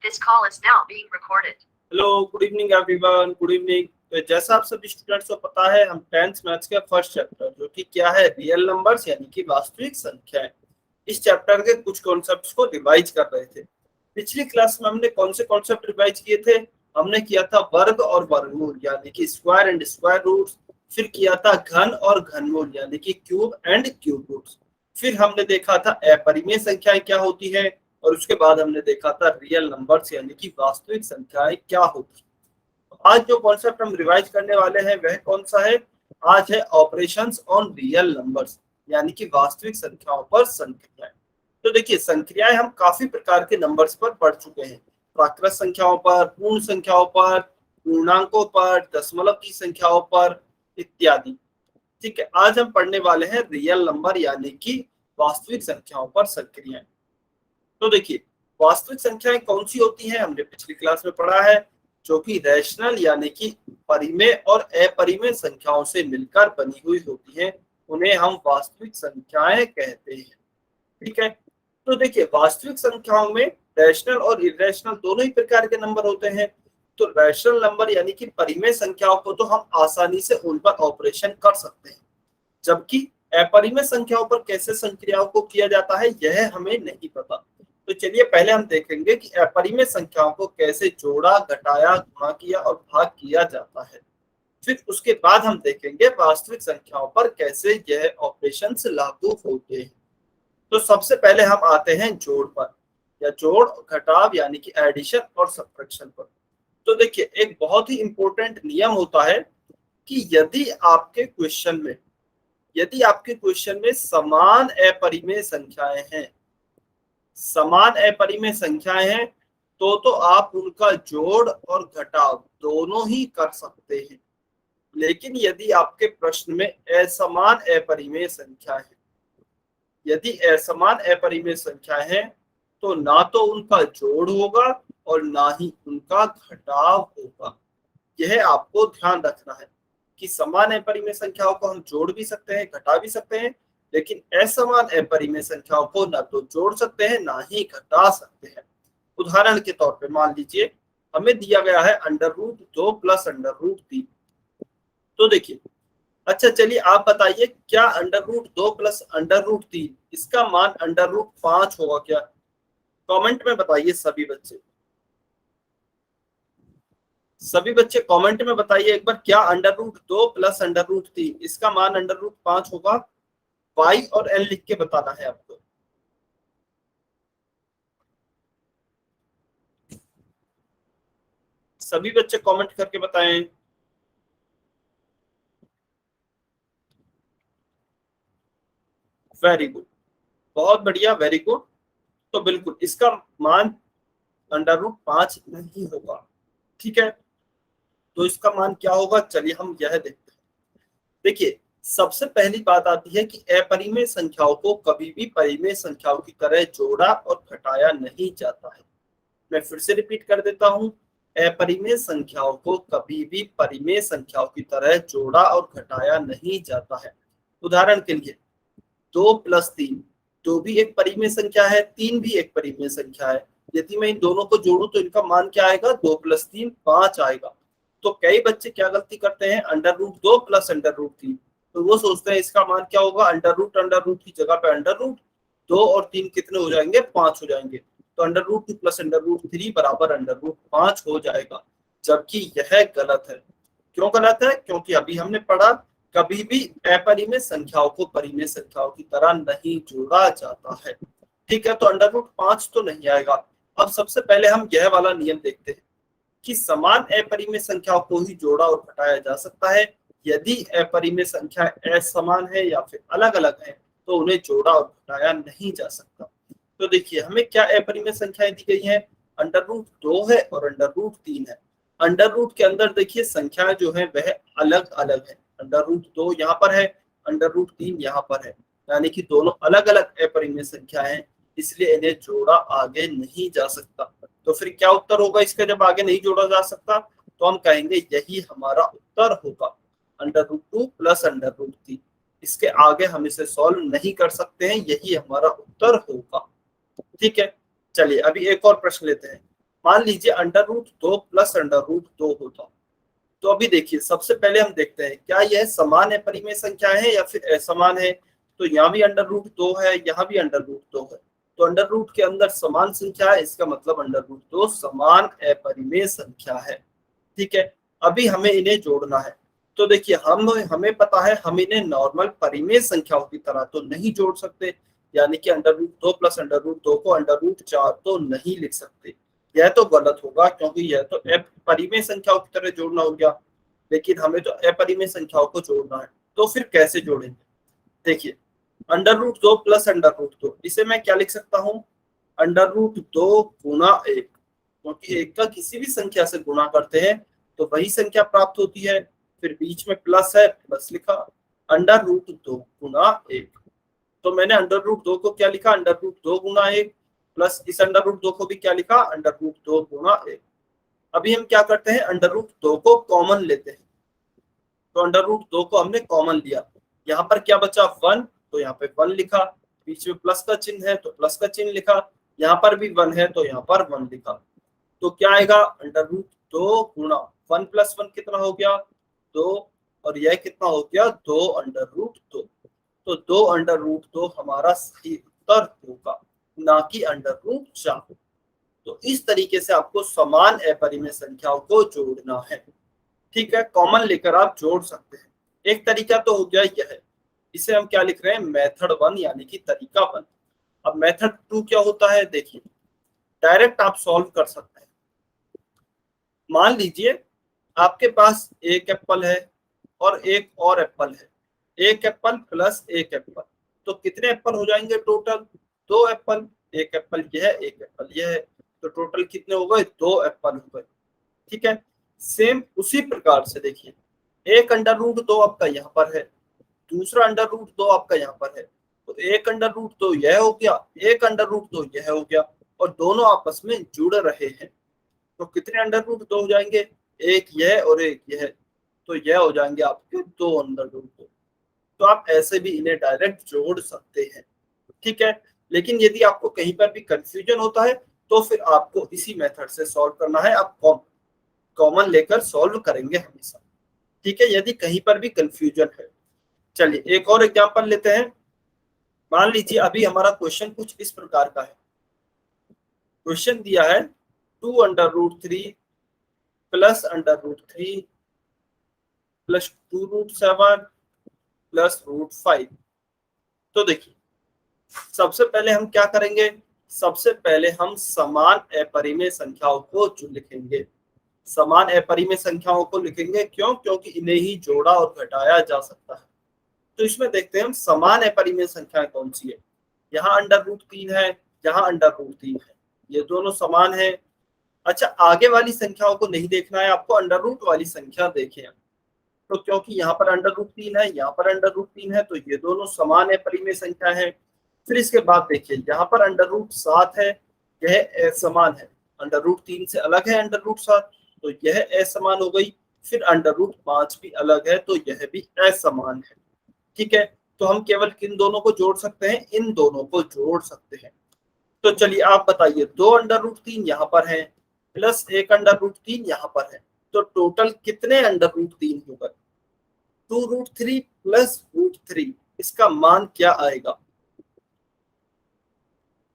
This call is now being recorded. Hello, good evening everyone, good evening. तो जैसा आप सभी स्टूडेंट्स को पता है, हम 10th मैथ्स का फर्स्ट चैप्टर जो कि क्या है, रियल नंबर्स यानी कि वास्तविक संख्याएं, इस चैप्टर के कुछ कॉन्सेप्ट्स को रिवाइज कर रहे थे। पिछली क्लास में हमने कौन से कॉन्सेप्ट रिवाइज किए थे? हमने किया था वर्ग और वर्गमूल यानी कि स्क्वायर एंड स्क्वायर रूट्स, फिर किया था घन और घनमूल यानी कि क्यूब एंड क्यूब रूट्स, फिर हमने देखा था अपरिमेय संख्याएं क्या होती है, और उसके बाद हमने देखा था रियल नंबर्स यानी कि वास्तविक संख्याएं क्या होती है। आज जो कॉन्सेप्ट हम रिवाइज करने वाले हैं वह कौन सा है? आज है ऑपरेशंस ऑन रियल नंबर्स यानी कि वास्तविक संख्याओं पर संक्रियाएं। तो देखिए, संक्रियाएं हम काफी प्रकार के नंबर्स पर पढ़ चुके हैं, प्राकृत संख्याओं पर, पूर्ण संख्याओं पर, पूर्णांकों पर, दशमलव की संख्याओं पर इत्यादि। ठीक है, आज हम पढ़ने वाले हैं रियल नंबर यानी कि वास्तविक संख्याओं पर संक्रियाएं। तो देखिए, वास्तविक संख्याएं कौन सी होती हैं? हमने पिछली क्लास में पढ़ा है, जो कि रैशनल यानी कि परिमेय और अपरिमेय संख्याओं से मिलकर बनी हुई होती हैं, उन्हें हम वास्तविक संख्याएं कहते हैं। ठीक है, तो देखिए, वास्तविक संख्याओं में रैशनल और इरेशनल दोनों ही प्रकार के नंबर होते हैं। तो रैशनल नंबर यानी कि परिमेय संख्याओं को तो हम आसानी से उन पर ऑपरेशन कर सकते हैं, जबकि अपरिमेय संख्याओं पर कैसे संक्रियाओं को किया जाता है यह हमें नहीं पता। तो चलिए पहले हम देखेंगे कि अपरिमेय संख्याओं को कैसे जोड़ा, घटाया, गुणा किया और भाग किया जाता है। फिर उसके बाद हम देखेंगे वास्तविक संख्याओं पर कैसे यह ऑपरेशंस लागू होते हैं। तो सबसे पहले हम आते हैं जोड़ पर, या जोड़ घटाव यानी कि एडिशन और सब्ट्रैक्शन पर। तो देखिए, एक बहुत ही इंपॉर्टेंट नियम होता है कि यदि आपके क्वेश्चन में समान अपरिमेय संख्याएं हैं, तो आप उनका जोड़ और घटाव दोनों ही कर सकते हैं। लेकिन यदि आपके प्रश्न में असमान अपरिमेय संख्या है, तो ना तो उनका जोड़ होगा और ना ही उनका घटाव होगा। यह आपको ध्यान रखना है कि समान अपरिमेय संख्याओं को हम जोड़ भी सकते हैं, घटा भी सकते हैं, लेकिन असमान अपरिमेय संख्याओं को ना तो जोड़ सकते हैं ना ही घटा सकते हैं। उदाहरण के तौर पे मान लीजिए हमें दिया गया है √2 प्लस √3। तो देखिए, अच्छा चलिए आप बताइए, क्या √2 प्लस √3 इसका मान √5 होगा क्या? कमेंट में बताइए सभी बच्चे कमेंट में बताइए एक बार, क्या √2 प्लस √3 इसका मान √5 होगा? y और n लिख के बताना है आपको। सभी बच्चे कमेंट करके बताएं। वेरी गुड, बहुत बढ़िया, वेरी गुड। तो बिल्कुल इसका मान √5 नहीं होगा। ठीक है, तो इसका मान क्या होगा? चलिए हम यह देखते हैं। देखिए, सबसे पहली बात आती है कि अपरिमेय संख्याओं को कभी भी परिमेय संख्याओं की तरह जोड़ा और घटाया नहीं जाता है। मैं फिर से रिपीट कर देता हूं, अपरिमेय संख्याओं को कभी भी परिमेय संख्याओं की तरह जोड़ा और घटाया नहीं जाता है। उदाहरण के लिए 2 प्लस 3, 2 भी एक परिमेय संख्या है, 3 भी एक परिमेय संख्या है। यदि मैं इन दोनों को जोड़ूं तो इनका मान क्या आएगा? 2 प्लस 3 5 आएगा। तो कई बच्चे क्या गलती करते हैं, √2 प्लस √3, तो वो सोचते हैं इसका मान क्या होगा, √√2 की जगह पे √2 और 3 कितने हो जाएंगे? 5 हो जाएंगे। तो √2 प्लस √3 बराबर √5 हो जाएगा, जबकि यह गलत है। क्यों गलत है? क्योंकि अभी हमने पढ़ा, कभी भी अपरिमेय संख्याओं को परिमेय संख्याओं की तरह नहीं जोड़ा जाता है। ठीक है, तो √5 तो नहीं आएगा। अब सबसे पहले हम यह वाला नियम देखते हैं कि समान अपरिमेय संख्याओं को ही जोड़ा और घटाया जा सकता है। यदि अपरिमेय संख्या असमान है या फिर अलग अलग है, तो उन्हें जोड़ा और घटाया नहीं जा सकता। तो देखिए, हमें क्या अपरिमेय संख्याएं दी गई हैं? √2 है और √3 है। अंडर रूट के अंदर देखिए संख्याएं जो है वह अलग अलग है। √2 यहाँ पर है, √3 यहाँ पर है, यानी कि दोनों अलग अलग अपरिमेय संख्या है, इसलिए इन्हें जोड़ा आगे नहीं जा सकता। तो फिर क्या उत्तर होगा इसका जब आगे नहीं जोड़ा जा सकता? तो हम कहेंगे यही हमारा उत्तर होगा, √2 प्लस √3। इसके आगे हम इसे सॉल्व नहीं कर सकते हैं, यही हमारा उत्तर होगा। ठीक है, चलिए अभी एक और प्रश्न लेते हैं। मान लीजिए √2 प्लस √2 होता। तो अभी देखिए सबसे पहले हम देखते हैं क्या यह समान अपरिमेय संख्या है या फिर असमान है। तो यहाँ भी √2 है, यहाँ भी √2 है। तो अंडर रूट के अंदर समान संख्या है, इसका मतलब √2 समान अपरिमेय संख्या है। ठीक है, अभी हमें इन्हें जोड़ना है। तो देखिए हमें पता है हम इन्हें नॉर्मल परिमेय संख्याओं की तरह तो नहीं जोड़ सकते, यानी कि √2 प्लस √2 को √4 तो नहीं लिख सकते। यह तो गलत होगा क्योंकि यह तो परिमेय संख्याओं की तरह जोड़ना हो गया, लेकिन हमें तो अपरिमेय संख्याओं को जोड़ना है। तो फिर कैसे जोड़ेंगे? देखिए √2 प्लस √2, इसे मैं क्या लिख सकता हूँ? √2 गुना 1, क्योंकि एक का किसी भी संख्या से गुणा करते हैं तो वही संख्या प्राप्त होती है। फिर बीच में प्लस है, प्लस लिखा, √2 गुना 1। तो मैंने √2 को क्या लिखा? √2 गुना 1, प्लस इस √2 को भी क्या लिखा? √2 गुना 1। अभी हम क्या करते हैं? √2 को कॉमन लेते हैं। तो √2 को हमने कॉमन लिया, यहाँ पर क्या बचा? 1, तो यहाँ पे 1 लिखा, बीच में प्लस का चिन्ह है तो प्लस का चिन्ह लिखा, यहाँ पर भी 1 है तो यहाँ पर 1 लिखा। तो क्या आएगा? √2 गुणा 1 प्लस 1 कितना हो गया? 2, और यह कितना हो गया? 2 √2। तो 2 √2 हमारा सही उत्तर होगा, ना कि √4। तो इस तरीके से आपको समान अपरिमेय संख्याओं को जोड़ना है। ठीक है, कॉमन लेकर आप जोड़ सकते हैं। एक तरीका तो हो गया यह, इसे हम क्या लिख रहे हैं? मेथड 1 यानी कि तरीका 1। अब मेथड 2 क्या होता है? देखिए डायरेक्ट आप सॉल्व कर सकते हैं। मान लीजिए आपके पास एक एप्पल है और एक और एप्पल है, एक एप्पल प्लस एक एप्पल, तो कितने एप्पल हो जाएंगे टोटल? 2 एप्पल। एक एप्पल यह है, एक एप्पल यह है, तो टोटल कितने हो गए? 2 एप्पल हो गए। ठीक है, सेम उसी प्रकार से देखिए एक √2 आपका यहाँ पर है, दूसरा √2 आपका यहाँ पर है, तो एक √2 यह हो गया, एक √2 यह हो गया, और दोनों आपस में जुड़ रहे हैं। तो कितने √2 हो जाएंगे? एक यह और एक यह, तो यह हो जाएंगे आपके 2 √2। तो आप ऐसे भी इन्हें डायरेक्ट जोड़ सकते हैं। ठीक है, लेकिन यदि आपको कहीं पर भी कंफ्यूजन होता है तो फिर आपको इसी मेथड से सॉल्व करना है। आप कॉमन लेकर सॉल्व करेंगे हमेशा। ठीक है, यदि कहीं पर भी कंफ्यूजन है। चलिए एक और एग्जांपल लेते हैं। मान लीजिए अभी हमारा क्वेश्चन कुछ इस प्रकार का है। क्वेश्चन दिया है 2 √3 प्लस √3 प्लस 2 √7 प्लस √5। तो देखिए सबसे पहले हम क्या करेंगे? सबसे पहले हम समान अपरिमेय संख्याओं को जो लिखेंगे, समान अपरिमेय संख्याओं को लिखेंगे। क्यों? क्योंकि इन्हें ही जोड़ा और घटाया जा सकता है। तो इसमें देखते हैं हम समान अपरिमेय संख्याएं कौन सी है। यहाँ √3 है, यहाँ √3 है, ये दोनों समान है। अच्छा, आगे वाली संख्याओं को नहीं देखना है आपको, अंडर रूट वाली संख्या देखें। तो क्योंकि यहाँ पर √3 है, यहाँ पर √3 है, तो ये दोनों समान अपरिमेय संख्या है। फिर इसके बाद देखिए यहाँ पर √7 है, यह असमान है, √3 से अलग है √7, तो यह असमान हो गई। फिर √5 भी अलग है, तो यह भी असमान है। ठीक है, तो हम केवल किन दोनों को जोड़ सकते हैं? इन दोनों को जोड़ सकते हैं। तो चलिए आप बताइए, 2 √3 यहाँ पर है प्लस एक √3 यहाँ पर है, तो टोटल कितने √3 होगा? 2 √3 प्लस √3, इसका मान क्या आएगा?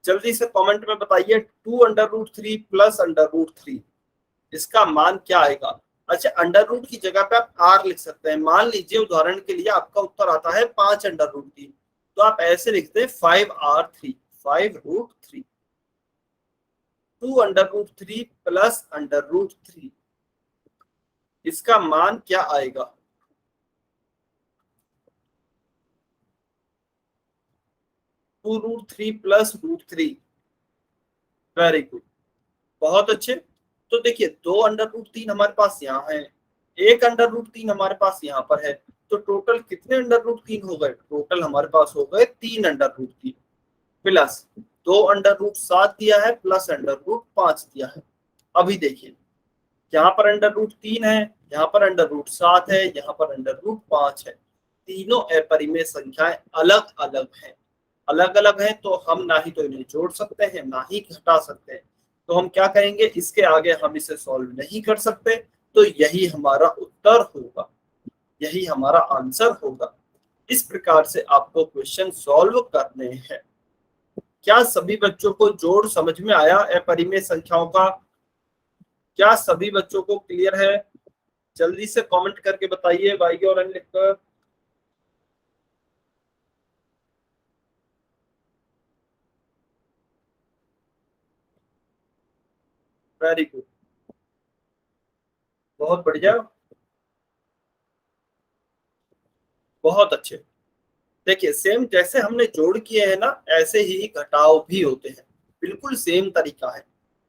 जल्दी से कमेंट में बताइए। 2 √3 प्लस √3, इसका मान क्या आएगा? अच्छा, अंडर रूट की जगह पे आप r लिख सकते हैं। मान लीजिए उदाहरण के लिए आपका उत्तर आता है 5 √3, तो आप ऐसे लिखते हैं 5r3, 5 √3। 2 √3 प्लस √3, इसका मान क्या आएगा? √3 प्लस √3। वेरी गुड, बहुत अच्छे। तो देखिए 2 √3 हमारे पास यहाँ है, एक √3 हमारे पास यहाँ पर है, तो टोटल कितने √3 हो गए? टोटल हमारे पास हो गए 3 √3 प्लस 2 √7 दिया है प्लस √5 दिया है। अभी देखिए यहाँ पर √3 है, यहाँ पर √7 है, यहाँ पर √5 है। तीनों अपरिमेय संख्याएं अलग अलग हैं। अलग अलग हैं तो हम ना ही तो इन्हें जोड़ सकते हैं ना ही घटा सकते हैं। तो हम क्या करेंगे, इसके आगे हम इसे सॉल्व नहीं कर सकते, तो यही हमारा उत्तर होगा, यही हमारा आंसर होगा। इस प्रकार से आपको क्वेश्चन सॉल्व करने हैं। क्या सभी बच्चों को जोड़ समझ में आया अपरिमेय संख्याओं का? क्या सभी बच्चों को क्लियर है? जल्दी से कमेंट करके बताइए वाई और एन लिखकर। वेरी गुड, बहुत बढ़िया, बहुत अच्छे। देखिए सेम जैसे हमने जोड़ किए हैं ना, ऐसे ही घटाव भी होते हैं, बिल्कुल सेम तरीका है।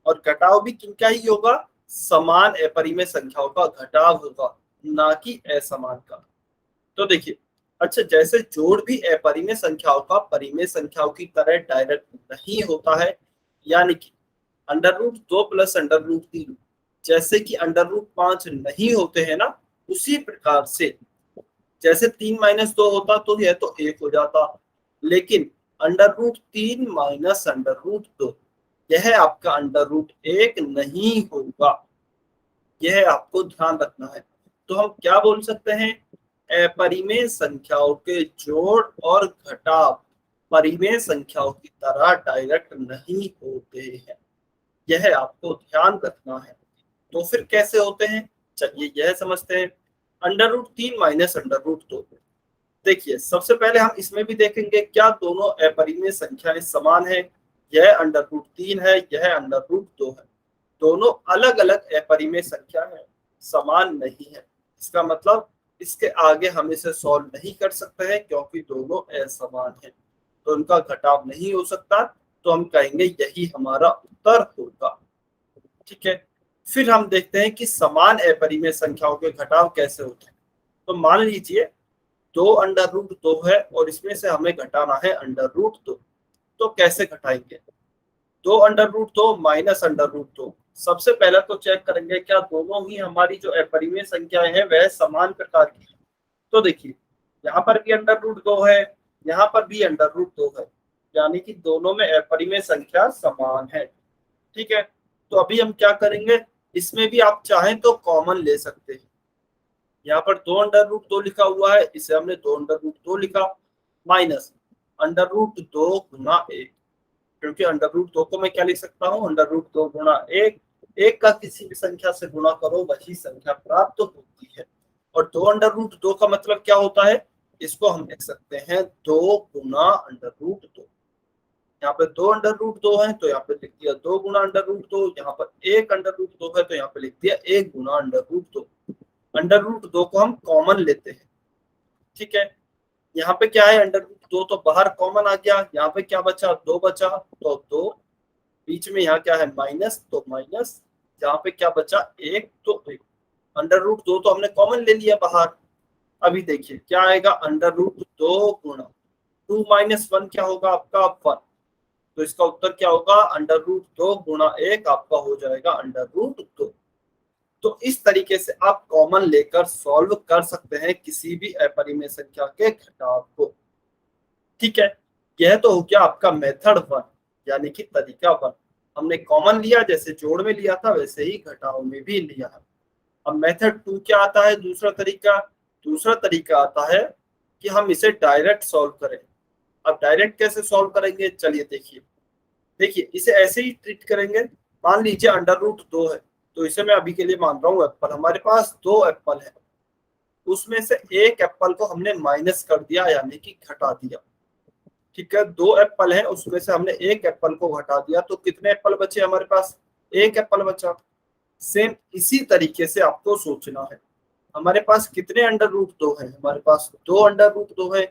और घटाव भी किनका ही होगा? समान अपरिमेय संख्याओं का घटाव होगा, ना कि असमान का। तो देखिए, अच्छा जैसे जोड़ भी अपरिमेय संख्याओं का परिमेय संख्याओं की तरह डायरेक्ट नहीं होता है, यानी कि √2 प्लस √3 जैसे कि √5 नहीं होते हैं ना, उसी प्रकार से जैसे 3 - 2 होता तो यह तो 1 हो जाता, लेकिन √3 माइनस √2 यह आपका √1 नहीं होगा, यह आपको ध्यान रखना है। तो हम क्या बोल सकते हैं, अपरिमेय संख्याओं के जोड़ और घटाव परिमेय संख्याओं की तरह डायरेक्ट नहीं होते हैं, यह आपको ध्यान रखना है। तो फिर कैसे होते हैं, चलिए यह समझते हैं। √3 माइनस √2, देखिए सबसे पहले हम इसमें भी देखेंगे क्या दोनों अपरिमेय संख्याएं समान है। यह √3 है, यह √2 है, दोनों अलग अलग अपरिमेय संख्या है, समान नहीं है। इसका मतलब इसके आगे हम इसे सॉल्व नहीं कर सकते हैं, क्योंकि दोनों असमान है, तो उनका घटाव नहीं हो सकता। तो हम कहेंगे यही हमारा उत्तर होगा। ठीक है, फिर हम देखते हैं कि समान अपरिमेय संख्याओं के घटाव कैसे होते हैं। तो मान लीजिए 2 √2 है और इसमें से हमें घटाना है √2, तो कैसे घटाएंगे? 2 √2 माइनस √2, सबसे पहले तो चेक करेंगे क्या दोनों ही हमारी जो अपरिमेय संख्याएं हैं वह समान प्रकार की है। तो देखिए यहाँ पर भी √2 है, यहाँ पर भी √2 है, यानी कि दोनों में अपरिमेय संख्या समान है। ठीक है, तो अभी हम क्या करेंगे, इसमें भी आप चाहें तो कॉमन ले सकते हैं। यहाँ पर 2 √2 लिखा हुआ है, इसे हमने 2 √2 लिखा, माइनस √2 गुना 1, क्योंकि √2 को मैं क्या लिख सकता हूँ, √2 गुना 1, 1 का किसी भी संख्या से गुणा करो वही संख्या प्राप्त होती है। और 2 √2 का मतलब क्या होता है, इसको हम लिख सकते हैं 2 गुना √2। यहाँ पे 2 √2 है तो यहाँ पे लिख दिया 2 गुना √2, यहाँ पर 1 √2 है तो यहाँ पे लिख दिया 1 गुना √2। √2 को हम कॉमन लेते हैं। ठीक है, यहाँ पे क्या है, √2 तो बाहर कॉमन आ गया, यहाँ पे क्या बचा, 2 बचा, तो 2, बीच में यहाँ क्या है माइनस, तो माइनस, यहाँ पे क्या बचा 1, तो 1। √2 तो हमने कॉमन ले लिया बाहर। अभी देखिए क्या आएगा, √2 गुणा 2 - 1 क्या होगा आपका 1, तो इसका उत्तर क्या होगा, √2 गुणा 1 आपका हो जाएगा √2। तो इस तरीके से आप कॉमन लेकर सॉल्व कर सकते हैं किसी भी अपरिमेय संख्या के घटाव को। ठीक है, यह तो हो गया आपका मेथड 1, यानी कि तरीका 1। हमने कॉमन लिया, जैसे जोड़ में लिया था वैसे ही घटाव में भी लिया है। अब मेथड 2 क्या आता है, दूसरा तरीका। दूसरा तरीका आता है कि हम इसे डायरेक्ट सॉल्व करें। अब डायरेक्ट कैसे सॉल्व करेंगे, चलिए देखिए। देखिए इसे ऐसे ही ट्रीट करेंगे, मान लीजिए √2 है, तो इसे मैं अभी के लिए मान रहा हूँ एप्पल। हमारे पास 2 एप्पल है, उसमें से एक एप्पल को हमने माइनस कर दिया, यानी कि घटा दिया। ठीक है, 2 एप्पल है, उसमें से हमने एक एप्पल को घटा दिया, तो कितने एप्पल बचे हमारे पास, 1 एप्पल बचा। सेम इसी तरीके से आपको सोचना है। हमारे पास कितने √2 है, हमारे पास 2 √2 है,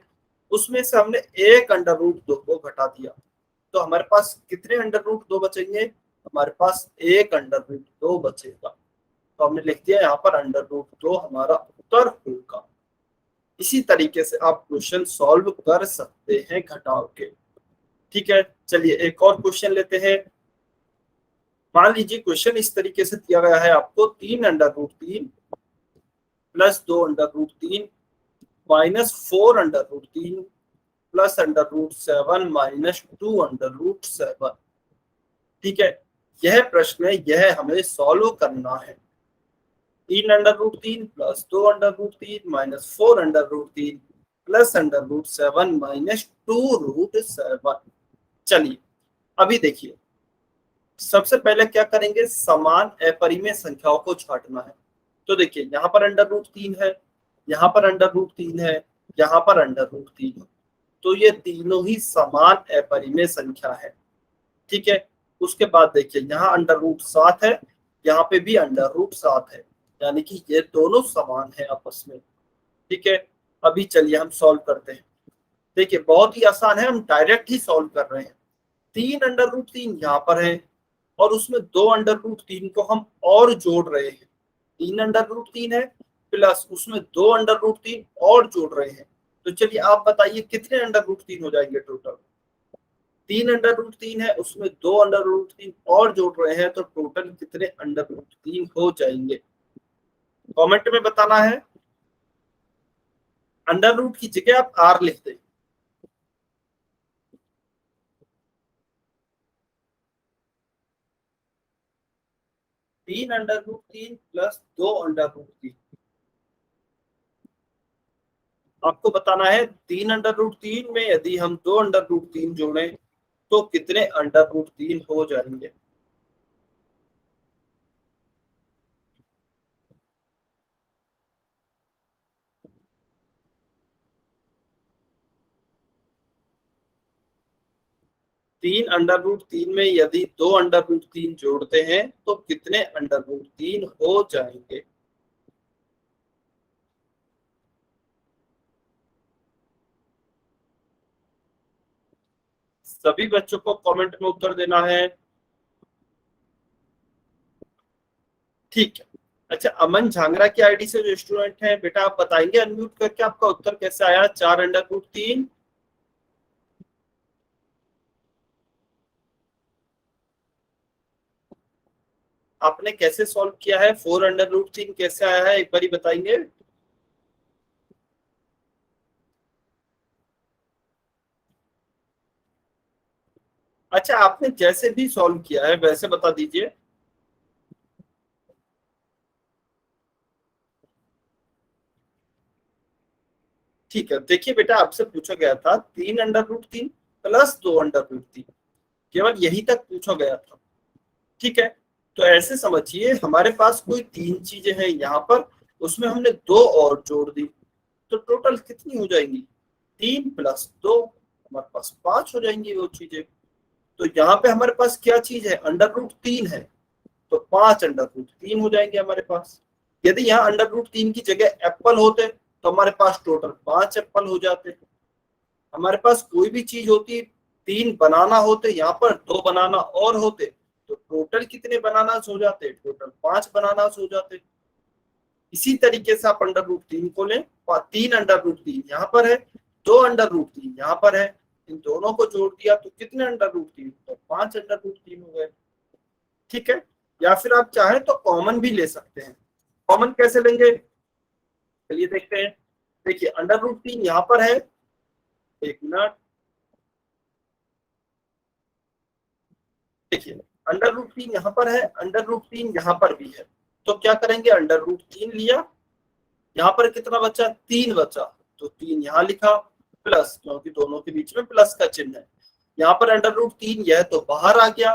उसमें से हमने एक √2 को घटा दिया, तो हमारे पास कितने √2 बचेंगे, हमारे पास एक √2 बचेगा। तो हमने लिख दिया यहाँ पर √2 हमारा उत्तर होगा। इसी तरीके से आप क्वेश्चन सॉल्व कर सकते हैं घटाव के। ठीक है, चलिए एक और क्वेश्चन लेते हैं। मान लीजिए क्वेश्चन इस तरीके से दिया गया है आपको, 3 √3 प्लस 2 √3 माइनस 4 √3 प्लस √7 माइनस 2 √7। ठीक है, यह प्रश्न है, यह हमें सॉल्व करना है। 3√3 प्लस 2√3 माइनस 4√3 प्लस √7 माइनस 2√7। चलिए अभी देखिए, सबसे पहले क्या करेंगे, समान अपरिमेय संख्याओं को छांटना है। तो देखिए यहाँ पर √3 है, यहाँ पर √3 है, यहाँ पर √3 है, तो ये तीनों ही समान अपरिमेय संख्या है। ठीक है, उसके बाद देखिए यहाँ √7 है, यहाँ पे भी √7 है, यानी कि ये दोनों समान है आपस में। ठीक है, अभी चलिए हम सॉल्व करते हैं। देखिए बहुत ही आसान है, हम डायरेक्ट ही सॉल्व कर रहे हैं। 3√3 यहाँ पर है और उसमें 2√3 को हम और जोड़ रहे हैं। 3√3 है प्लस उसमें 2√3 और जोड़ रहे हैं। तो चलिए आप बताइए कितने √3 हो जाएंगे टोटल। 3√3 है, उसमें 2√3 और जोड़ रहे हैं, तो टोटल कितने √3 हो जाएंगे, कमेंट में बताना है। अंडर रूट की जगह आप आर लिख दें। (3√3 प्लस 2√3) आपको बताना है 3√3 में यदि हम 2√3 जोड़ें तो कितने √3 हो जाएंगे। (3√3 में यदि 2√3 जोड़ते हैं तो कितने √3 हो जाएंगे। सभी बच्चों को कमेंट में उत्तर देना है। ठीक है, अच्छा अमन झांगरा की आईडी से जो स्टूडेंट है, बेटा आप बताएंगे अनम्यूट करके आपका उत्तर कैसे आया 4√3। आपने कैसे सॉल्व किया है, 4√3 कैसे आया है, एक बार ही बताएंगे। अच्छा आपने जैसे भी सॉल्व किया है वैसे बता दीजिए। ठीक है, देखिए बेटा आपसे पूछा गया था 3√3 प्लस 2√3, केवल यही तक पूछा गया था। ठीक है, तो ऐसे समझिए हमारे पास कोई तीन चीजें हैं यहाँ पर, उसमें हमने दो और जोड़ दी, तो टोटल कितनी हो जाएंगी, 3 प्लस 2, हमारे पास 5 हो जाएंगी वो चीजें। तो यहाँ पे हमारे पास क्या चीज है, √3 है, तो 5 √3 हो जाएंगे हमारे पास। यदि यहाँ √3 की जगह एप्पल होते तो हमारे पास टोटल 5 एप्पल हो जाते। हमारे पास कोई भी चीज होती, 3 बनाना होते, यहाँ पर 2 बनाना और होते, तो टोटल कितने बनाना हो जाते, टोटल 5 बनाना हो जाते। इसी तरीके से आप √3 को लें, 3 √3 यहाँ पर है, 2 √3 यहाँ पर है, इन दोनों को जोड़ दिया तो कितने √3, तो 5 √3 हो गए। ठीक है, या फिर आप चाहें तो कॉमन भी ले सकते हैं। कॉमन कैसे लेंगे, चलिए देखते हैं। देखिए √3 यहाँ पर है, एक मिनट, देखिए √3 यहाँ पर है, √3 यहाँ पर भी है, तो क्या करेंगे, √3 लिया, यहाँ पर कितना बचा, 3 बचा, तो 3 यहाँ लिखा, प्लस क्योंकि दोनों के बीच में प्लस का चिन्ह है, यहाँ पर √3 यह तो बाहर आ गया,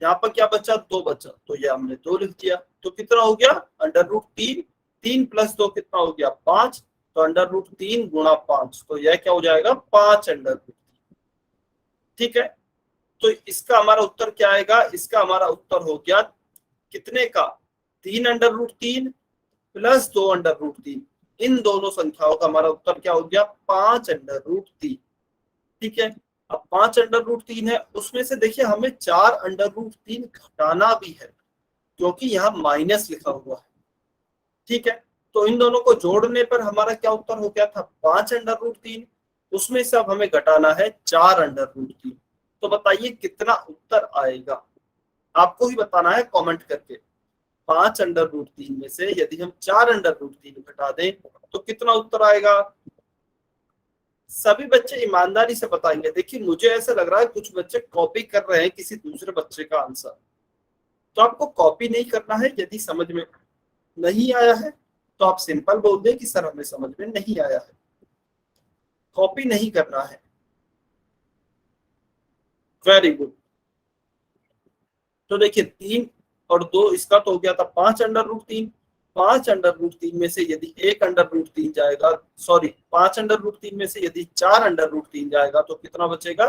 यहाँ पर क्या बचा, 2 बचा, तो ये हमने 2 लिख दिया, तो कितना हो गया, √3, 3 प्लस 2 कितना हो गया, 5, तो √3 गुणा 5, तो यह क्या हो जाएगा, 5 ठीक है, तो इसका हमारा उत्तर क्या आएगा, इसका हमारा उत्तर हो गया कितने का, 3 √3 प्लस 2 √3, इन दोनों संख्याओं का हमारा उत्तर क्या हो गया, 5 √3। ठीक है, अब 5 √3 है, उसमें से देखिए हमें 4 √3 घटाना भी है, क्योंकि यहाँ माइनस लिखा हुआ है। ठीक है, तो इन दोनों को जोड़ने पर हमारा क्या उत्तर हो गया था, 5 √3, उसमें से अब हमें घटाना है 4 √3। तो बताइए कितना उत्तर आएगा, आपको ही बताना है कमेंट करके। 5 √3 में से यदि हम 4 √3 घटा दें तो कितना उत्तर आएगा। सभी बच्चे ईमानदारी से बताएंगे। देखिए मुझे ऐसा लग रहा है कुछ बच्चे कॉपी कर रहे हैं किसी दूसरे बच्चे का आंसर, तो आपको कॉपी नहीं करना है। यदि समझ में नहीं आया है तो आप सिंपल बोल दें कि सर हमें समझ में नहीं आया है, कॉपी नहीं करना है। Very good. तो देखिए 3 और 2 इसका तो हो गया था 5√3। 5√3 में से यदि 1√3 जाएगा, सॉरी 5√3 में से यदि 4√3 जाएगा तो कितना बचेगा?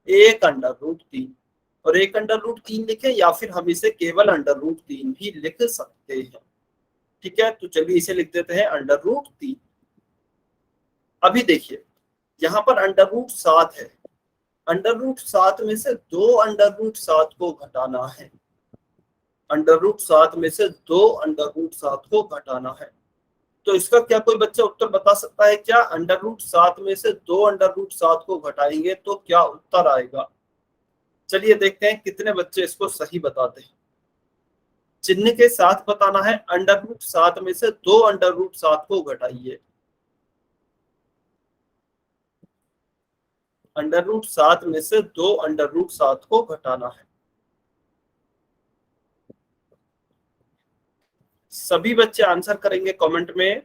1√3। और 1√3 लिखे या फिर हम इसे केवल √3 भी लिख सकते हैं। ठीक है, तो चलिए इसे लिख देते हैं √3। अभी देखिए यहाँ पर √7 है, √7 में से 2 √7 को घटाना है। √7 में से 2 √7 को घटाना है। तो इसका क्या कोई बच्चा उत्तर बता सकता है क्या? √7 में से 2 √7 को घटाएंगे तो क्या उत्तर आएगा? चलिए देखते हैं कितने बच्चे इसको सही बताते हैं। चिन्ह के साथ बताना है। √7 में से 2 √7 को घटाइए। √7 में से 2 √7 को घटाना है। सभी बच्चे आंसर करेंगे कमेंट में।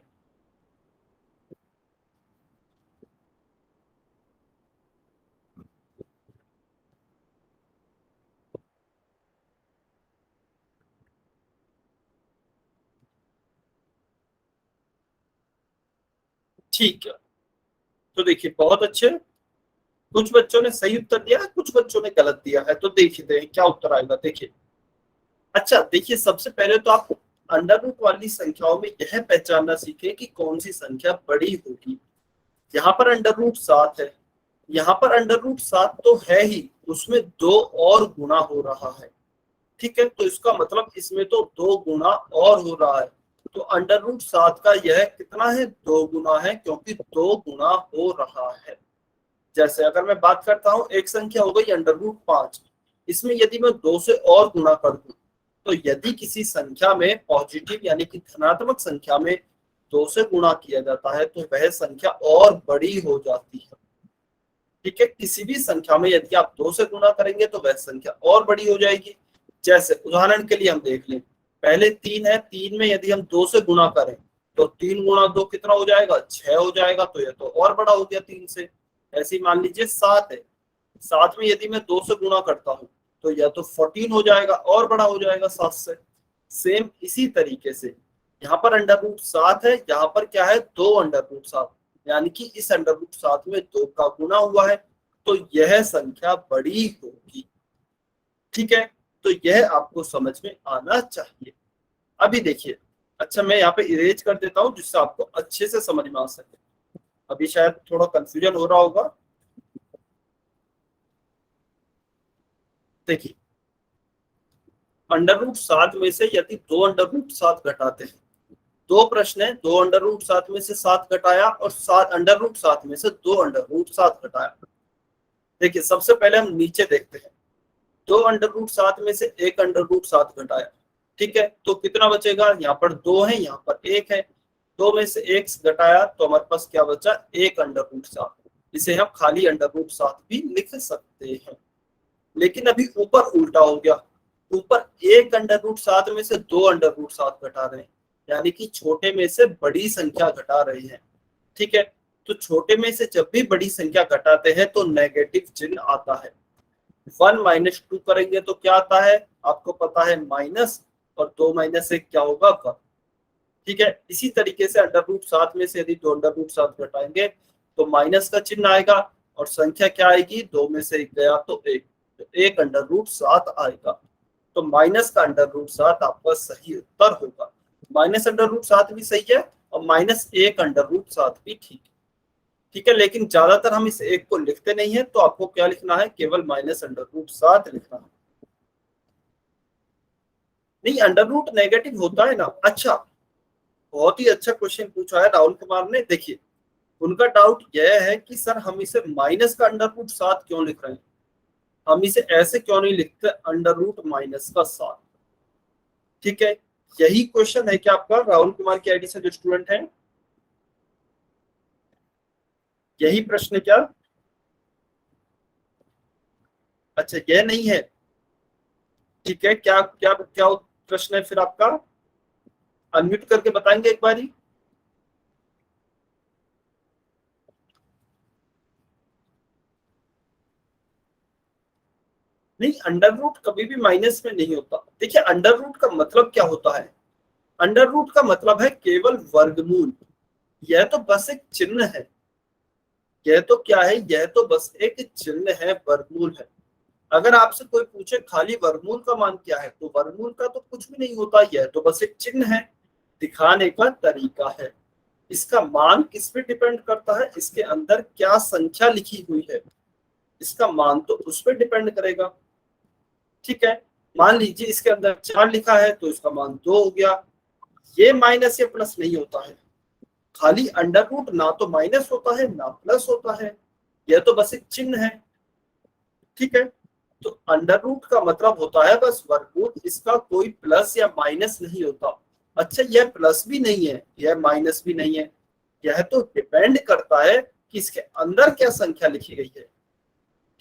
ठीक है, तो देखिए बहुत अच्छे, कुछ बच्चों ने सही उत्तर दिया है, कुछ बच्चों ने गलत दिया है। तो देखते हैं क्या उत्तर आएगा। देखिए अच्छा, देखिए सबसे पहले तो आप अंडर रूट वाली संख्याओं में यह पहचानना सीखें कि कौन सी संख्या बड़ी होगी। यहाँ पर √7 है, यहाँ पर √7 तो है ही, उसमें 2 और गुना हो रहा है। ठीक है, तो इसका मतलब इसमें तो 2 गुना और हो रहा है। तो √7 का यह कितना है? 2 गुना है, क्योंकि 2 गुना हो रहा है। जैसे अगर मैं बात करता हूँ, एक संख्या हो गई √5, इसमें यदि मैं 2 से और गुना कर दूं, तो यदि किसी संख्या में पॉजिटिव यानी कि धनात्मक संख्या में 2 से गुणा किया जाता है तो वह संख्या और बड़ी हो जाती है। ठीक है, किसी भी संख्या में यदि आप 2 से गुणा करेंगे तो वह संख्या और बड़ी हो जाएगी। जैसे उदाहरण के लिए हम देख लें, पहले 3 है, 3 में यदि हम 2 से गुणा करें तो 3 × 2 कितना हो जाएगा? 6 हो जाएगा। तो यह तो और बड़ा हो गया 3 से। ऐसे ही मान लीजिए 7 है, 7 में यदि मैं 2 से गुणा करता हूँ तो या तो 14 हो जाएगा, और बड़ा हो जाएगा 7 से। सेम इसी तरीके से यहाँ पर √7 है, यहाँ पर क्या है? 2 √7, यानी कि इस √7 में 2 का गुना हुआ है, तो यह संख्या बड़ी होगी। ठीक है, तो यह आपको समझ में आना चाहिए। अभी देखिए, अच्छा मैं यहाँ पे इरेज कर देता हूँ जिससे आपको अच्छे से समझ में आ सके। अभी शायद थोड़ा कंफ्यूजन हो रहा होगा। देखिए √7 में से यदि 2 √7 घटाते हैं, 2 प्रश्न है, 2 √7 में से 7 घटाया और 7 √7 में से 2 √7 घटाया। देखिए सबसे पहले हम नीचे देखते हैं, 2 √7 में से 1 √7 घटाया। ठीक है, तो कितना बचेगा? यहाँ पर 2 है, यहाँ पर 1 है। 2 में से 1 घटाया तो हमारे पास क्या बचा? 1 √7। इसे हम खाली √7 भी लिख सकते हैं। लेकिन अभी ऊपर उल्टा हो गया, ऊपर 1 √7 में से 2 √7 घटा रहे हैं, यानी कि छोटे में से बड़ी संख्या घटा रहे हैं। ठीक है, तो छोटे में से जब भी बड़ी संख्या घटाते हैं तो नेगेटिव चिन्ह आता है। 1 - 2 करेंगे तो क्या आता है? आपको पता है माइनस, और 2 - 1 क्या होगा? 1। ठीक है, इसी तरीके से √7 में से यदि 2 √7 घटाएंगे तो माइनस का चिन्ह आएगा, और संख्या क्या आएगी? 2 में से 1 गया तो 1, तो 1 √7 आएगा। तो माइनस का √7 आपका सही उत्तर होगा। माइनस √7 भी सही है और -1 √7 भी ठीक है। ठीक है, लेकिन ज्यादातर हम इस 1 को लिखते नहीं है, तो आपको क्या लिखना है? केवल -√7 लिखना है। नहीं, अंडर रूट नेगेटिव होता है ना। अच्छा, बहुत ही अच्छा क्वेश्चन पूछा है राहुल कुमार ने। देखिए उनका डाउट यह है कि सर हम इसे माइनस का √7 क्यों लिख रहे हैं, हम इसे ऐसे क्यों नहीं लिखते √-7। ठीक है, यही क्वेश्चन है क्या आपका राहुल कुमार की आईडी से जो स्टूडेंट है? यही प्रश्न क्या? अच्छा, यह नहीं है। ठीक है, क्या क्या क्या प्रश्न है फिर आपका? अनम्यूट करके बताएंगे एक बारी। नहीं, अंडर रूट कभी भी माइनस में नहीं होता। देखिए, अंडर रूट का मतलब क्या होता है? अंडर रूट का मतलब है केवल वर्गमूल। यह तो बस एक चिन्ह है। यह तो क्या है? यह तो बस एक चिन्ह है, वर्गमूल है। अगर आपसे कोई पूछे खाली वर्गमूल का मान क्या है, तो वर्गमूल का तो कुछ भी नहीं होता, यह तो बस एक चिन्ह है, दिखाने का तरीका है। इसका मान किस पे डिपेंड करता है? इसके अंदर क्या संख्या लिखी हुई है, इसका मान तो उस पर डिपेंड करेगा। ठीक है, मान लीजिए इसके अंदर 4 लिखा है तो इसका मान 2 हो गया। ये माइनस या प्लस नहीं होता है। खाली अंडर रूट ना तो माइनस होता है ना प्लस होता है, यह तो बस एक चिन्ह है। ठीक है, तो अंडर रूट का मतलब होता है बस वर्गमूल, इसका कोई प्लस या माइनस नहीं होता। अच्छा, यह प्लस भी नहीं है, यह माइनस भी नहीं है, यह तो डिपेंड करता है कि इसके अंदर क्या संख्या लिखी गई है।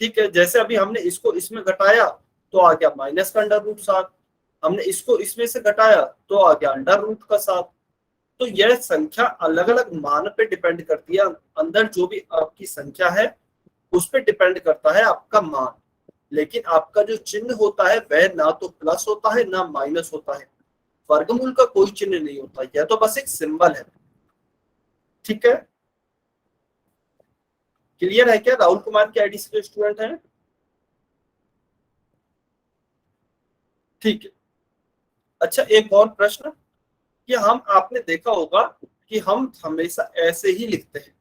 ठीक है, जैसे अभी हमने इसको इसमें घटाया तो आ गया माइनस का अंडर रूट 7, हमने इसको इसमें से घटाया तो आ गया अंडर रूट का 7। तो यह संख्या अलग अलग मान पे डिपेंड करती है, अंदर जो भी आपकी संख्या है उस पर डिपेंड करता है आपका मान। लेकिन आपका जो चिन्ह होता है वह ना तो प्लस होता है ना माइनस होता है। वर्गमूल का कोई चिन्ह नहीं होता, यह तो बस एक सिंबल है। ठीक है, क्लियर है क्या? राहुल कुमार के आईडी से स्टूडेंट है? ठीक है। अच्छा, एक और प्रश्न कि हम आपने देखा होगा कि हम हमेशा ऐसे ही लिखते हैं।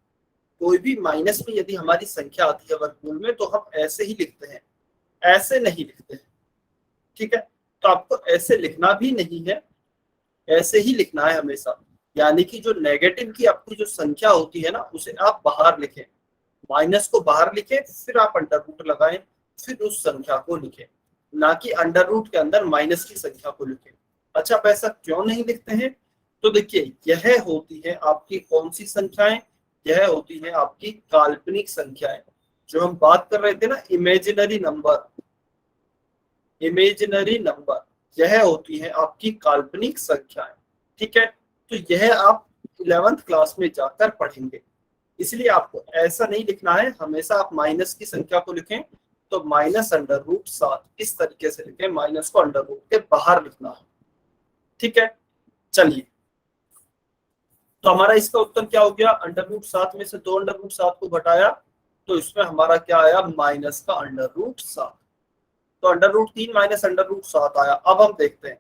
कोई भी माइनस में यदि हमारी संख्या आती है वर्गमूल में तो हम ऐसे ही लिखते हैं, ऐसे नहीं लिखते हैं। ठीक है, तो आपको ऐसे लिखना भी नहीं है, ऐसे ही लिखना है हमेशा। यानी कि जो नेगेटिव की आपकी जो संख्या होती है ना, उसे आप बाहर लिखें, माइनस को बाहर लिखें, फिर आप अंडर रूट लगाएं, फिर उस संख्या को लिखें, ना कि अंडर रूट के अंदर माइनस की संख्या को लिखें। अच्छा, आप ऐसा क्यों नहीं लिखते हैं? तो देखिए, यह होती है आपकी कौन सी संख्याएं? यह होती है आपकी काल्पनिक संख्याएं। जो हम बात कर रहे थे ना, इमेजिनरी नंबर, इमेजिनरी नंबर, यह होती है आपकी काल्पनिक संख्याएं। ठीक है, तो यह आप 11th क्लास में जाकर पढ़ेंगे। इसलिए आपको ऐसा नहीं लिखना है, हमेशा आप माइनस की संख्या को लिखें तो माइनस अंडर रूट 7 इस तरीके से लिखें, माइनस को अंडर रूट के बाहर लिखना है। ठीक है, चलिए, तो हमारा इसका उत्तर क्या हो गया? अंडर रूट 7 में से 2 अंडर रूट 7 को घटाया तो इसमें हमारा क्या आया? माइनस का अंडर रूट 7। तो under root 3 minus under root 7 आया। अब हम देखते हैं,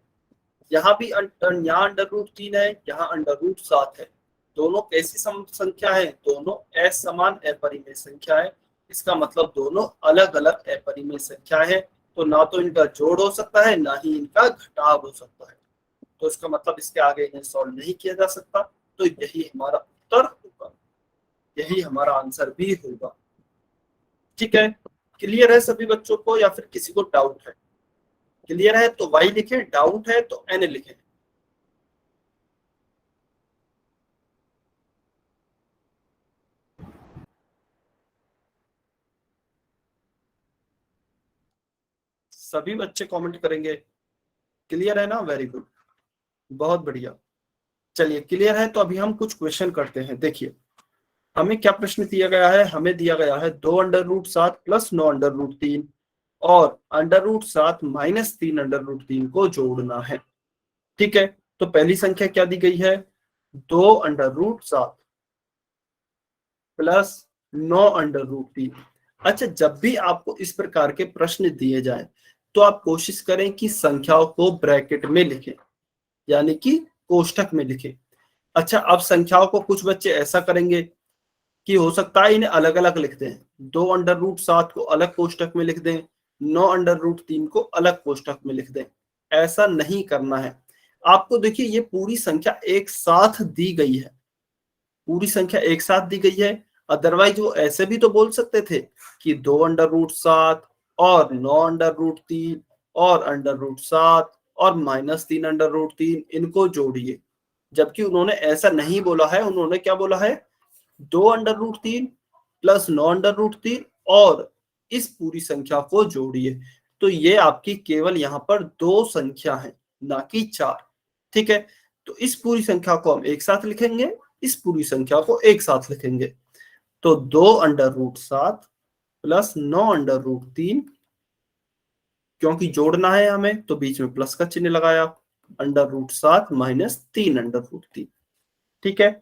यहाँ भी यहाँ अंडर रूट 3 है, यहाँ अंडर रूट 7 है। दोनों कैसी संख्या है? दोनों असमान अपरिमेय संख्या है। इसका मतलब दोनों अलग अलग अपरिमेय संख्या है। तो ना तो इनका जोड़ हो सकता है ना ही इनका घटाव हो सकता है। तो इसका मतलब इसके आगे इन्हें सॉल्व नहीं किया जा सकता। तो यही हमारा उत्तर होगा, यही हमारा आंसर भी होगा। ठीक है, क्लियर है सभी बच्चों को या फिर किसी को डाउट है? क्लियर है तो वाई लिखें, डाउट है तो एन लिखें। सभी बच्चे कमेंट करेंगे। क्लियर है ना? वेरी गुड, बहुत बढ़िया। चलिए, क्लियर है तो अभी हम कुछ क्वेश्चन करते हैं। देखिए, हमें क्या प्रश्न दिया गया है? हमें दिया गया है 2 under root 7 plus 9 under root 3 और under root 7 minus 3 under root 3 को जोड़ना है। ठीक है, तो पहली संख्या क्या दी गई है? 2 under root 7 plus 9 under root 3। अच्छा, जब भी आपको इस प्रकार के प्रश्न दिए जाए तो आप कोशिश करें कि संख्याओं को ब्रैकेट में लिखें, यानी कि कोष्ठक में लिखें। अच्छा, अब संख्याओं को कुछ बच्चे ऐसा करेंगे कि हो सकता है इन्हें अलग अलग लिख दें, 2 अंडर रूट 7 को अलग कोष्ठक में लिख दें, 9 अंडर रूट 3 को अलग कोष्ठक में लिख दें। ऐसा नहीं करना है आपको। देखिए, ये पूरी संख्या एक साथ दी गई है, पूरी संख्या एक साथ दी गई है। अदरवाइज वो ऐसे भी तो बोल सकते थे कि 2 अंडर रूट 7 और 9 अंडर रूट 3 और अंडर रूट 7 और माइनस 3 अंडर रूट 3 इनको जोड़िए। जबकि उन्होंने ऐसा नहीं बोला है, उन्होंने क्या बोला है? 2 under root 3 plus 9 under root 3 और इस पूरी संख्या को जोड़िए। तो ये आपकी केवल यहाँ पर 2 संख्या है, ना कि 4। ठीक है, तो इस पूरी संख्या को हम एक साथ लिखेंगे, इस पूरी संख्या को एक साथ लिखेंगे। तो 2√7 प्लस 9√3, क्योंकि जोड़ना है हमें तो बीच में प्लस का चिन्ह लगाया, √7 माइनस 3√3। ठीक है,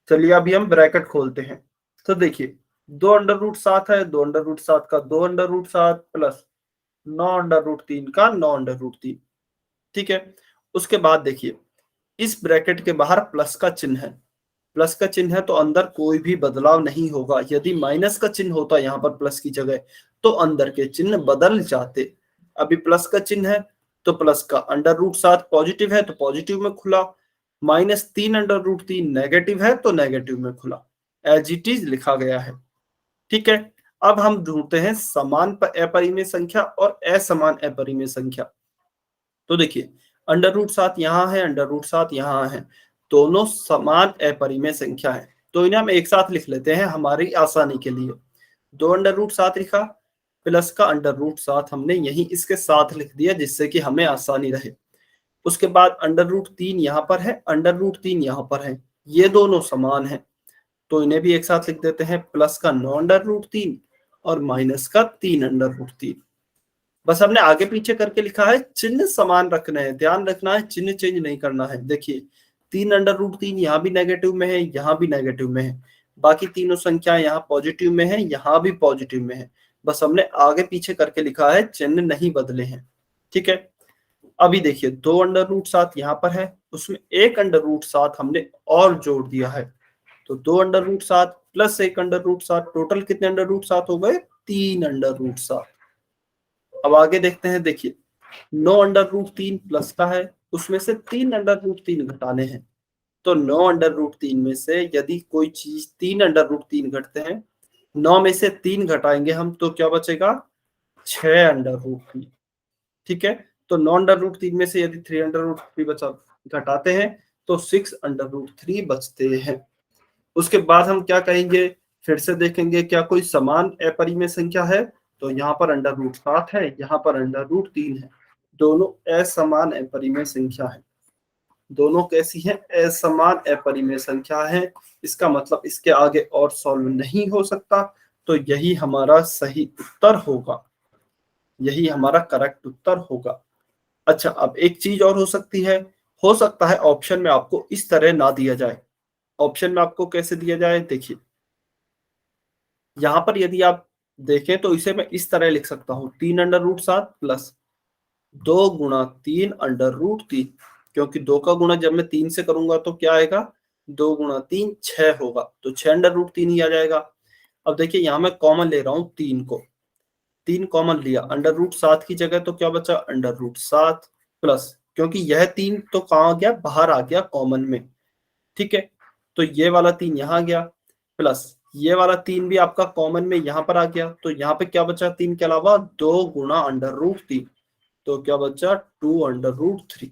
चलिए अभी हम ब्रैकेट खोलते हैं। तो देखिए 2√7 है, 2√7 का 2√7 प्लस 9√3 का 9√3। ठीक है, उसके बाद देखिए इस ब्रैकेट के बाहर प्लस का चिन्ह है, प्लस का चिन्ह है तो अंदर कोई भी बदलाव नहीं होगा। यदि माइनस का चिन्ह होता यहाँ पर प्लस की जगह तो अंदर के चिन्ह बदल जाते। अभी प्लस का चिन्ह है तो प्लस का √7 पॉजिटिव है तो पॉजिटिव में खुला, माइनस 3√3 नेगेटिव है तो नेगेटिव में खुला, एज इट इज लिखा गया है। ठीक है, अब हम ढूंढते हैं समान अपरिमेय संख्या और असमान अपरिमेय संख्या। तो देखिए √7 यहाँ है, √7 यहाँ है, दोनों समान अपरिमेय संख्या है, तो इन्हें हम एक साथ लिख लेते हैं हमारी आसानी के लिए। 2√7 लिखा, प्लस का √7 हमने यही इसके साथ लिख दिया जिससे कि हमें आसानी रहे। उसके बाद √3 यहाँ पर है, √3 यहाँ पर है, ये दोनों समान है तो इन्हें भी एक साथ लिख देते हैं, प्लस का 9√3 और माइनस का 3√3। बस हमने आगे पीछे करके लिखा है, चिन्ह समान रखने हैं, ध्यान रखना है चिन्ह चेंज नहीं करना है। देखिए 3√3 यहाँ भी नेगेटिव में है, यहाँ भी नेगेटिव में है, बाकी तीनों संख्या यहाँ पॉजिटिव में है, यहाँ भी पॉजिटिव में है, बस हमने आगे पीछे करके लिखा है, चिन्ह नहीं बदले हैं। ठीक है, अभी देखिए 2√7 यहाँ पर है, उसमें 1√7 हमने और जोड़ दिया है, तो 2√7 प्लस 1√7 टोटल कितने √7 हो गए, 3√7। अब आगे देखते हैं, देखिए 9√3 प्लस का है, उसमें से 3√3 घटाने हैं, तो 9√3 में से यदि कोई चीज 3√3 घटते हैं, 9 में से 3 घटाएंगे हम तो क्या बचेगा, 6√3। ठीक है, तो 9√3 में से यदि 3√3 बचा घटाते हैं तो 6√3 बचते हैं। उसके बाद हम क्या कहेंगे, फिर से देखेंगे क्या कोई समान अपरिमेय संख्या है, तो यहाँ पर √7 है, यहाँ पर √3 है, दोनों असमान अपरिमेय संख्या है। दोनों कैसी है, असमान अपरिमेय संख्या है, इसका मतलब इसके आगे और सॉल्व नहीं हो सकता, तो यही हमारा सही उत्तर होगा, यही हमारा करेक्ट उत्तर होगा। अच्छा, अब एक चीज और हो सकती है, हो सकता है ऑप्शन में आपको इस तरह ना दिया जाए। ऑप्शन में आपको कैसे दिया जाए, देखिए यहां पर यदि आप देखें तो इसे मैं इस तरह लिख सकता हूं, 3√7 प्लस 2 गुणा 3√3, क्योंकि 2 का गुणा जब मैं 3 से करूंगा तो क्या आएगा, 2 गुणा 3 6 होगा, तो 6√3 ही आ जाएगा। अब देखिए यहां मैं कॉमन ले रहा हूं 3 को, 3 कॉमन लिया, √7 की जगह तो क्या बचा, √7 प्लस, क्योंकि यह 3 तो कहाँ आ गया, बाहर आ गया कॉमन में। ठीक है, तो ये वाला 3 यहाँ गया, प्लस ये वाला 3 भी आपका कॉमन में यहाँ पर आ गया, तो यहाँ पे क्या बचा 3 के अलावा, 2 गुणा √3, तो क्या बचा 2√3।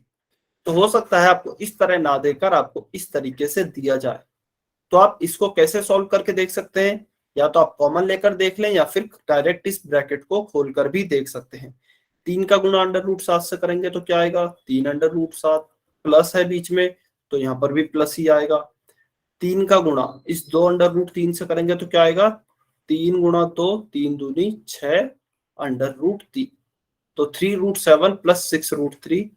तो हो सकता है आपको इस तरह ना देकर आपको इस तरीके से दिया जाए, तो आप इसको कैसे सॉल्व करके देख सकते हैं, या तो आप कॉमन लेकर देख लें या फिर डायरेक्ट इस ब्रैकेट को खोलकर भी देख सकते हैं। 3 का गुणा √7 से करेंगे तो क्या आएगा, 3√7, प्लस है बीच में तो यहाँ पर भी प्लस ही आएगा। 3 का गुणा इस 2√3 से करेंगे तो क्या आएगा, 3 गुणा 2 3 दूनी 6√3, तो 3√7 प्लस 6√3,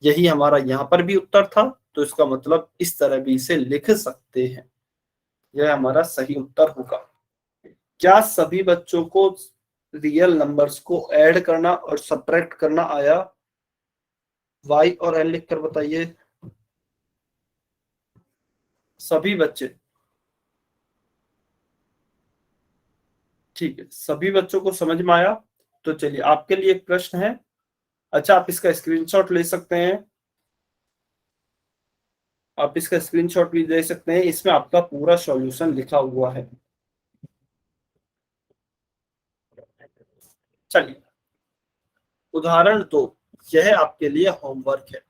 यही हमारा यहाँ पर भी उत्तर था, तो इसका मतलब इस तरह भी इसे लिख सकते हैं, यह हमारा सही उत्तर होगा। क्या सभी बच्चों को रियल नंबर्स को ऐड करना और सब्ट्रैक्ट करना आया, y और n लिखकर बताइए, सभी बच्चे। ठीक है, सभी बच्चों को समझ में आया, तो चलिए आपके लिए एक प्रश्न है। अच्छा, आप इसका स्क्रीनशॉट ले सकते हैं, आप इसका स्क्रीनशॉट भी ले सकते हैं, इसमें आपका पूरा सॉल्यूशन लिखा हुआ है। चलिए उदाहरण 2, यह आपके लिए होमवर्क है।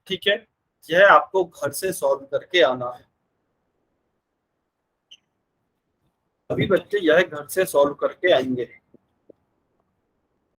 ठीक है, यह आपको घर से सॉल्व करके आना है, सभी बच्चे यह घर से सॉल्व करके आएंगे।